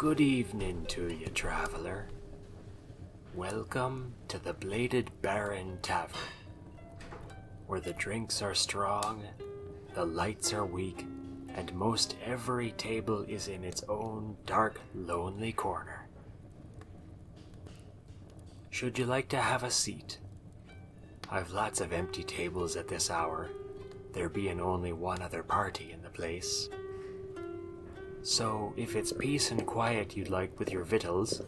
Good evening to you, traveler. Welcome to the Bladed Baron Tavern, where the drinks are strong, the lights are weak, and most every table is in its own dark, lonely corner. Should you like to have a seat? I've lots of empty tables at this hour, there being only one other party in the place. So, if it's peace and quiet you'd like with your victuals...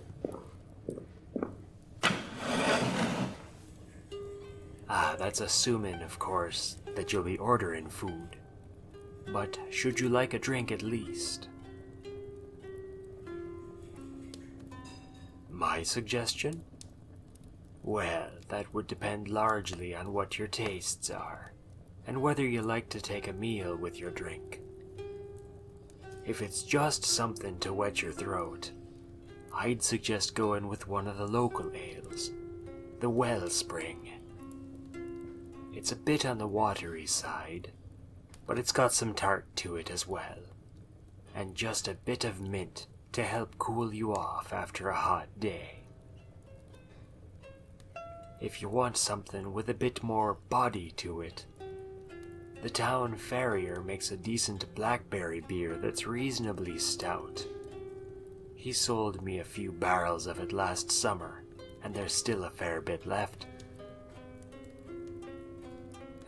that's assuming, of course, that you'll be ordering food. But should you like a drink at least? My suggestion? Well, that would depend largely on what your tastes are, and whether you like to take a meal with your drink. If it's just something to wet your throat, I'd suggest going with one of the local ales, the Wellspring. It's a bit on the watery side, but it's got some tart to it as well, and just a bit of mint to help cool you off after a hot day. If you want something with a bit more body to it, the town farrier makes a decent blackberry beer that's reasonably stout. He sold me a few barrels of it last summer, and there's still a fair bit left.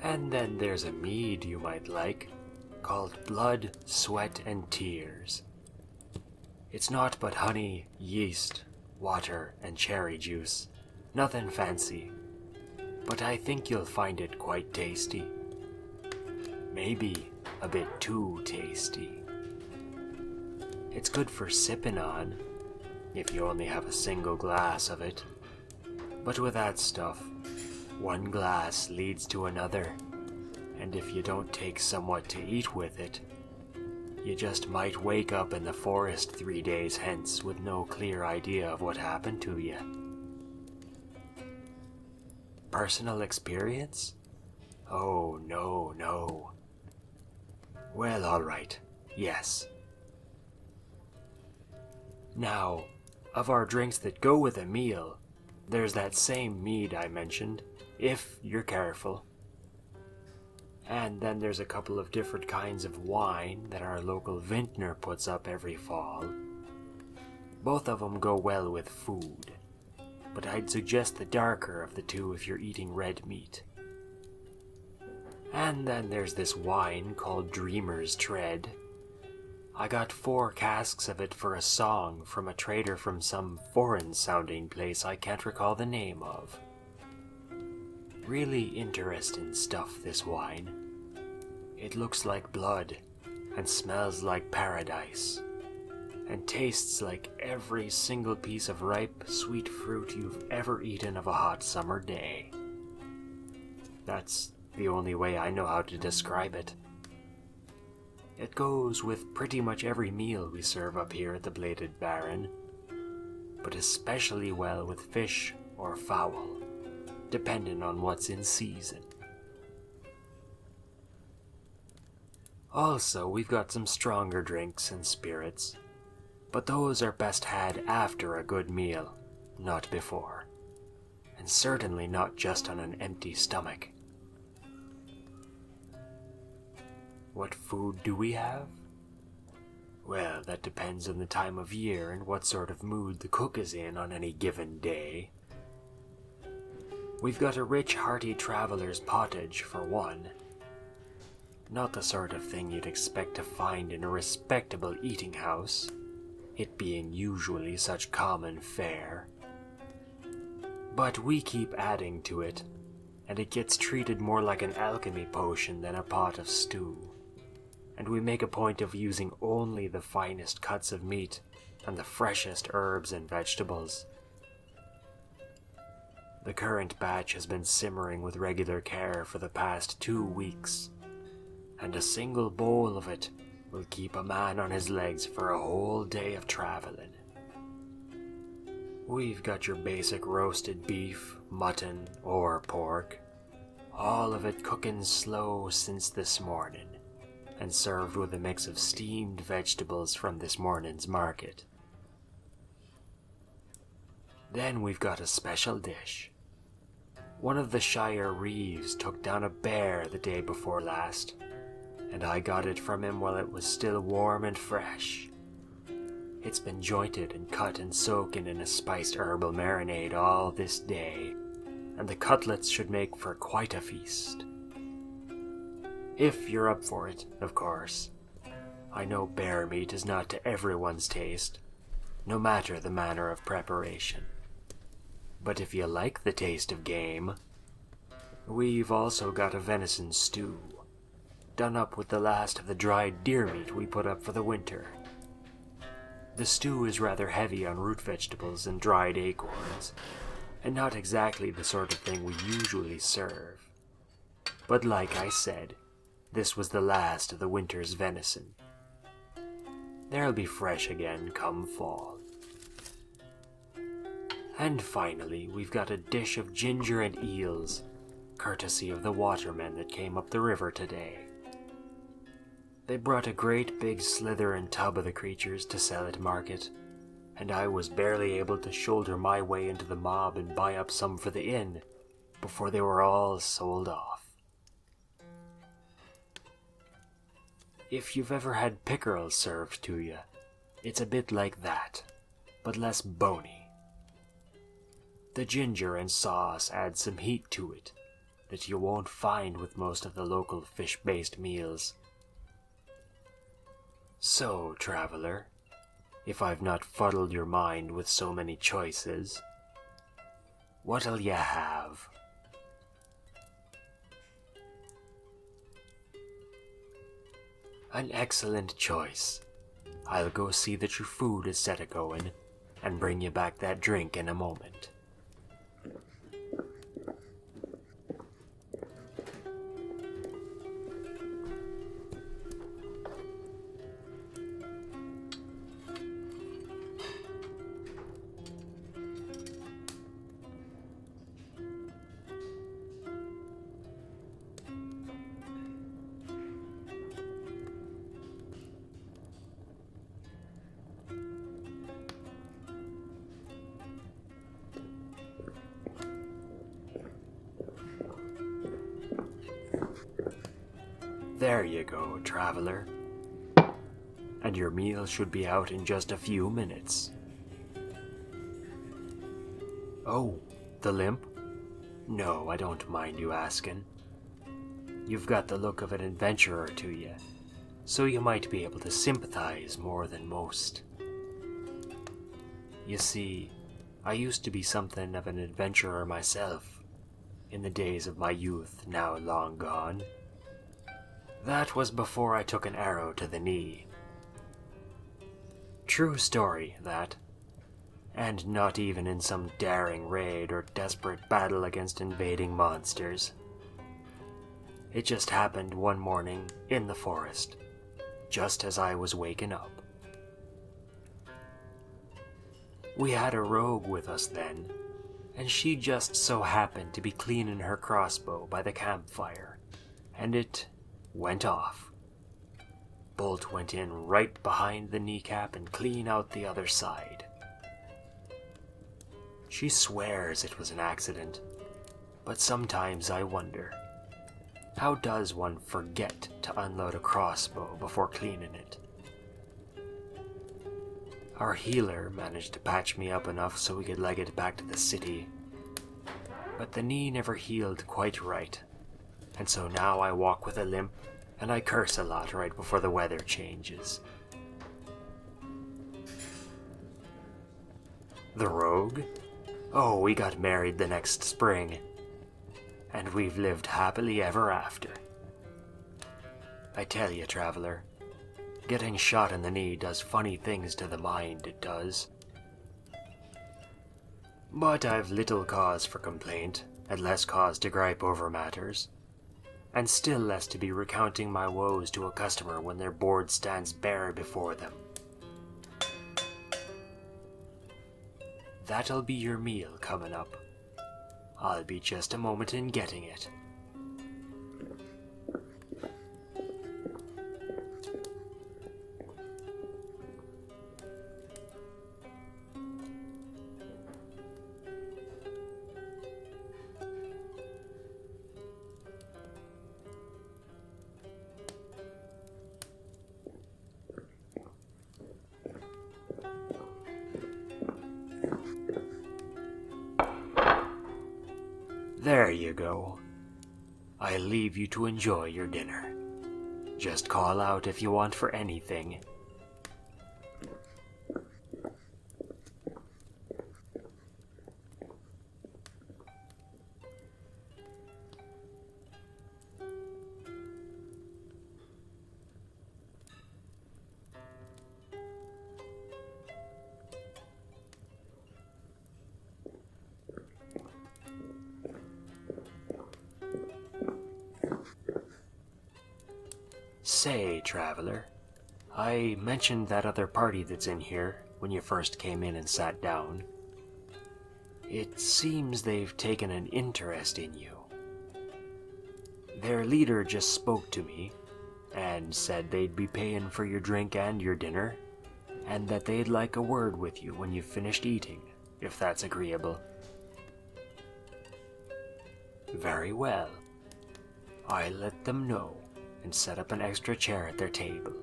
And then there's a mead you might like, called Blood, Sweat, and Tears. It's naught but honey, yeast, water, and cherry juice. Nothing fancy, but I think you'll find it quite tasty. Maybe a bit too tasty. It's good for sipping on, if you only have a single glass of it. But with that stuff, one glass leads to another, and if you don't take somewhat to eat with it, you just might wake up in the forest 3 days hence with no clear idea of what happened to you. Personal experience? Oh, no. Well, alright, yes. Now, of our drinks that go with a meal, there's that same mead I mentioned, if you're careful. And then there's a couple of different kinds of wine that our local vintner puts up every fall. Both of them go well with food, but I'd suggest the darker of the two if you're eating red meat. And then there's this wine called Dreamer's Tread. I got 4 casks of it for a song from a trader from some foreign-sounding place I can't recall the name of. Really interesting stuff, this wine. It looks like blood, and smells like paradise, and tastes like every single piece of ripe, sweet fruit you've ever eaten of a hot summer day. That's the only way I know how to describe it. It goes with pretty much every meal we serve up here at the Bladed Baron, but especially well with fish or fowl, depending on what's in season. Also, we've got some stronger drinks and spirits, but those are best had after a good meal, not before, and certainly not just on an empty stomach. What food do we have? Well, that depends on the time of year and what sort of mood the cook is in on any given day. We've got a rich, hearty traveler's pottage, for one. Not the sort of thing you'd expect to find in a respectable eating house, it being usually such common fare. But we keep adding to it, and it gets treated more like an alchemy potion than a pot of stew. And we make a point of using only the finest cuts of meat and the freshest herbs and vegetables. The current batch has been simmering with regular care for the past 2 weeks, and a single bowl of it will keep a man on his legs for a whole day of traveling. We've got your basic roasted beef, mutton, or pork, all of it cooking slow since this morning, and served with a mix of steamed vegetables from this morning's market. Then we've got a special dish. One of the Shire Reeves took down a bear the day before last, and I got it from him while it was still warm and fresh. It's been jointed and cut and soaking in a spiced herbal marinade all this day, and the cutlets should make for quite a feast. If you're up for it, of course. I know bear meat is not to everyone's taste, no matter the manner of preparation. But if you like the taste of game, we've also got a venison stew, done up with the last of the dried deer meat we put up for the winter. The stew is rather heavy on root vegetables and dried acorns, and not exactly the sort of thing we usually serve. But like I said, this was the last of the winter's venison. There'll be fresh again come fall. And finally, we've got a dish of ginger and eels, courtesy of the watermen that came up the river today. They brought a great big slither and tub of the creatures to sell at market, and I was barely able to shoulder my way into the mob and buy up some for the inn before they were all sold off. If you've ever had pickerel served to you, it's a bit like that, but less bony. The ginger and sauce add some heat to it that you won't find with most of the local fish-based meals. So, traveler, if I've not fuddled your mind with so many choices, what'll you have? An excellent choice. I'll go see that your food is set a-going, and bring you back that drink in a moment. There you go, traveler. And your meal should be out in just a few minutes. Oh, the limp? No, I don't mind you asking. You've got the look of an adventurer to you, so you might be able to sympathize more than most. You see, I used to be something of an adventurer myself, in the days of my youth now long gone. That was before I took an arrow to the knee. True story, that. And not even in some daring raid or desperate battle against invading monsters. It just happened one morning in the forest, just as I was waking up. We had a rogue with us then, and she just so happened to be cleaning her crossbow by the campfire, and it went off. Bolt went in right behind the kneecap and clean out the other side. She swears it was an accident, but sometimes I wonder, how does one forget to unload a crossbow before cleaning it? Our healer managed to patch me up enough so we could leg it back to the city, but the knee never healed quite right, and so now I walk with a limp, and I curse a lot right before the weather changes. The rogue? Oh, we got married the next spring, and we've lived happily ever after. I tell you, traveler, getting shot in the knee does funny things to the mind, it does. But I've little cause for complaint, and less cause to gripe over matters, and still less to be recounting my woes to a customer when their board stands bare before them. That'll be your meal coming up. I'll be just a moment in getting it. you go. I leave you to enjoy your dinner. Just call out if you want for anything. Say, traveler, I mentioned that other party that's in here when you first came in and sat down. It seems they've taken an interest in you. Their leader just spoke to me and said they'd be paying for your drink and your dinner, and that they'd like a word with you when you've finished eating, if that's agreeable. Very well. I let them know and set up an extra chair at their table.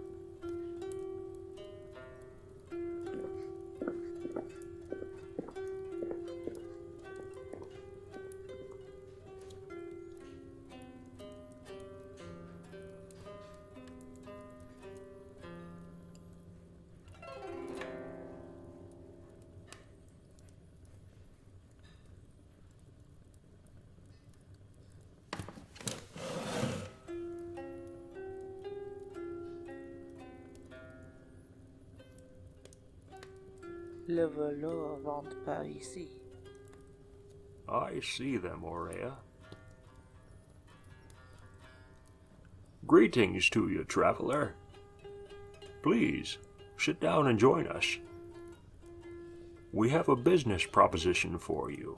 Le voleur rentre par ici. I see them, Aurea. Greetings to you, traveler. Please, sit down and join us. We have a business proposition for you.